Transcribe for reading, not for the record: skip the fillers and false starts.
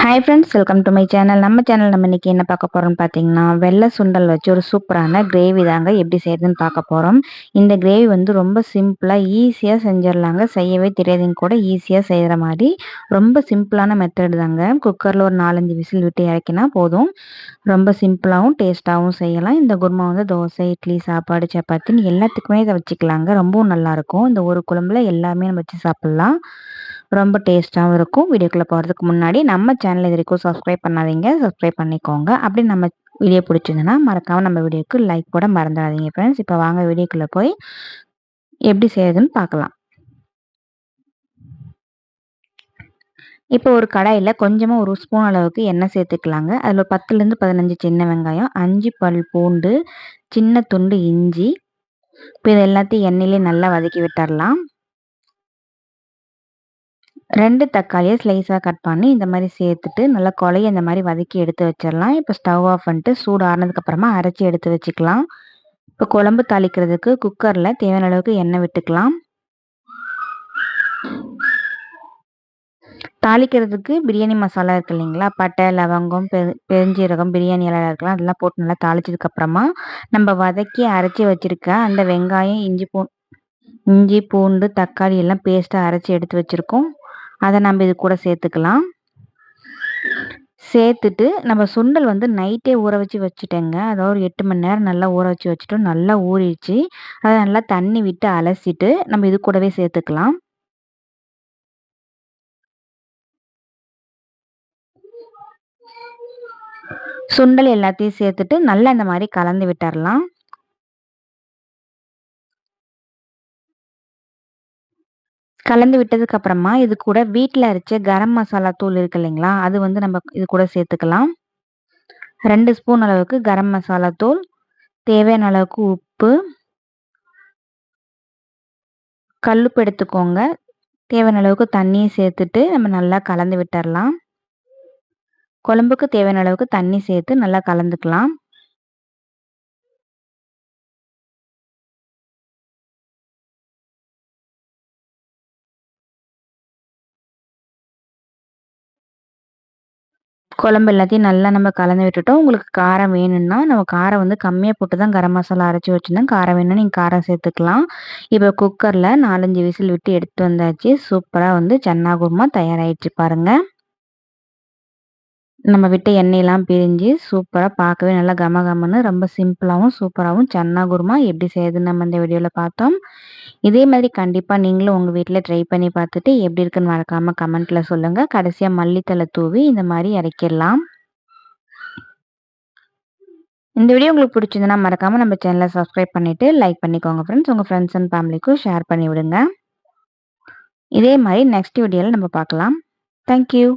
Hi friends, welcome to my channel. நம்ம channel நம்ம இன்னைக்கு என்ன பார்க்க போறோம்னு பார்த்தீங்கன்னா, வெள்ளை சுண்டல் வச்சு ஒரு சூப்பரான கிரேவி தாங்க எப்படி செய்யறதுன்னு பார்க்க போறோம். இந்த கிரேவி வந்து ரொம்ப சிம்பிளா, ஈஸியா செஞ்சிடலாங்க. செய்யவே தெரியாதவங்க கூட ஈஸியா செய்யற மாதிரி ரொம்ப சிம்பிளான மெத்தட் தாங்க. குக்கர்ல ஒரு 4, 5 விசில் விட்டு இறக்கினா போதும். ரொம்ப சிம்பிளாவும் டேஸ்ட்டாவும் செய்யலாம். இந்த குருமா வந்து தோசை, இட்லி, சாப்பாடு, சப்பாத்தின்னு எல்லாத்துக்குமே இதை வச்சுக்கலாங்க. ரொம்பவும் நல்லா இருக்கும். இந்த ஒரு குழம்புல எல்லாமே நம்ம வச்சு சாப்பிடலாம். ரொம்ப டேஸ்ட்டாவும் இருக்கும். வீடியோக்குள்ள போறதுக்கு முன்னாடி நம்ம சேனல் இது வரைக்கும் சப்ஸ்கிரைப் பண்ணாதீங்க. சப்ஸ்கிரைப் பண்ணிக்கோங்க. அப்படி நம்ம வீடியோ பிடிச்சிருந்ததுன்னா மறக்காம நம்ம வீடியோக்கு லைக் போட மறந்துடாதீங்க ஃப்ரெண்ட்ஸ். இப்போ வாங்க வீடியோக்குள்ள போய் எப்படி செய்யறதுன்னு பார்க்கலாம். இப்போ ஒரு கடாயில கொஞ்சமா ஒரு ஸ்பூன் அளவுக்கு எண்ணெய் சேர்த்துக்கலாங்க. அதில் 10லேருந்து 15 சின்ன வெங்காயம், 5 பல் பூண்டு, சின்ன துண்டு இஞ்சி. இப்போ இது எல்லாத்தையும் எண்ணெயிலே நல்லா வதக்கி விட்டுறலாம். 2 தக்காளியை ஸ்லைஸாக கட் பண்ணி இந்த மாதிரி சேர்த்துட்டு நல்லா கொலைய இந்த மாதிரி வதக்கி எடுத்து வச்சிடலாம். இப்போ ஸ்டவ் ஆஃப் பண்ணிட்டு சூடு ஆறுனதுக்கப்புறமா அரைச்சி எடுத்து வச்சுக்கலாம். இப்போ குழம்பு தாளிக்கிறதுக்கு குக்கரில் தேவையான அளவுக்கு எண்ணெய் விட்டுக்கலாம். தாளிக்கிறதுக்கு பிரியாணி மசாலா இருக்கு இல்லைங்களா, பட்டை, லவங்கம், பெருஞ்சீரகம், பிரியாணி இலை இருக்கலாம், அதெல்லாம் போட்டு நல்லா தாளிச்சதுக்கப்புறமா நம்ம வதக்கி அரைச்சி வச்சிருக்க அந்த வெங்காயம், இஞ்சி பூண்டு தக்காளி எல்லாம் பேஸ்ட்டாக அரைச்சி எடுத்து வச்சுருக்கோம். அதை நம்ம இது கூட சேர்த்துக்கலாம். சேர்த்துட்டு நம்ம சுண்டல் வந்து நைட்டே ஊற வச்சு வச்சுட்டேங்க. அதாவது ஒரு 8 மணி நேரம் நல்லா ஊற வச்சு வச்சுட்டோம். நல்லா ஊறிடுச்சு. அதை நல்லா தண்ணி விட்டு அலசிட்டு நம்ம இது கூடவே சேர்த்துக்கலாம். சுண்டல் எல்லாத்தையும் சேர்த்துட்டு நல்லா இந்த மாதிரி கலந்து விட்டுறலாம். கலந்து விட்டதுக்கு அப்புறமா இது கூட வீட்டில் அரைச்ச கரம் மசாலா தூள் இருக்கு இல்லைங்களா, அது வந்து நம்ம இது கூட சேர்த்துக்கலாம். 2 ஸ்பூன் அளவுக்கு கரம் மசாலா தூள், தேவையான அளவுக்கு உப்பு, கல்லுப்பு எடுத்துக்கோங்க. தேவையான அளவுக்கு தண்ணியை சேர்த்துட்டு நம்ம நல்லா கலந்து விட்டுறலாம். குழம்புக்கு தேவையான அளவுக்கு தண்ணி சேர்த்து நல்லா கலந்துக்கலாம். குழம்பு எல்லாத்தையும் நல்லா நம்ம கலந்து விட்டுட்டோம். உங்களுக்கு காரம் வேணும்னா, நம்ம காரம் வந்து கம்மியா போட்டு தான் கரம் மசாலா அரைச்சு வச்சிருந்தேன். காரம் வேணும்னா நீங்க காரம் சேர்த்துக்கலாம். இப்போ குக்கர்ல 4, 5 விசில் விட்டு எடுத்து வந்தாச்சு. சூப்பரா வந்து சன்னா குருமா தயாராயிடுச்சு பாருங்க. நம்ம விட்ட எண்ணெயெல்லாம் பிரிஞ்சு சூப்பரா பார்க்கவே நல்லா கமகமன்னு ரொம்ப சிம்பிளாவும், சூப்பராவும் சன்னா குருமா எப்படி செய்யுதுன்னு நம்ம இந்த வீடியோல பார்த்தோம். இதே மாதிரி கண்டிப்பா நீங்களும் உங்க வீட்ல ட்ரை பண்ணி பார்த்துட்டு எப்படி இருக்குன்னு மறக்காம கமெண்ட்ல சொல்லுங்க. கடைசியா மல்லித்தழை தூவி இந்த மாதிரி இறக்கிடலாம். இந்த வீடியோ உங்களுக்கு பிடிச்சிருந்ததுன்னா மறக்காம நம்ம சேனலை சப்ஸ்கிரைப் பண்ணிட்டு லைக் பண்ணிக்கோங்க ஃப்ரெண்ட்ஸ். உங்க ஃப்ரெண்ட்ஸ் அண்ட் ஃபேமிலிக்கும் ஷேர் பண்ணி விடுங்க. இதே மாதிரி நெக்ஸ்ட் வீடியோல நம்ம பார்க்கலாம். Thank you.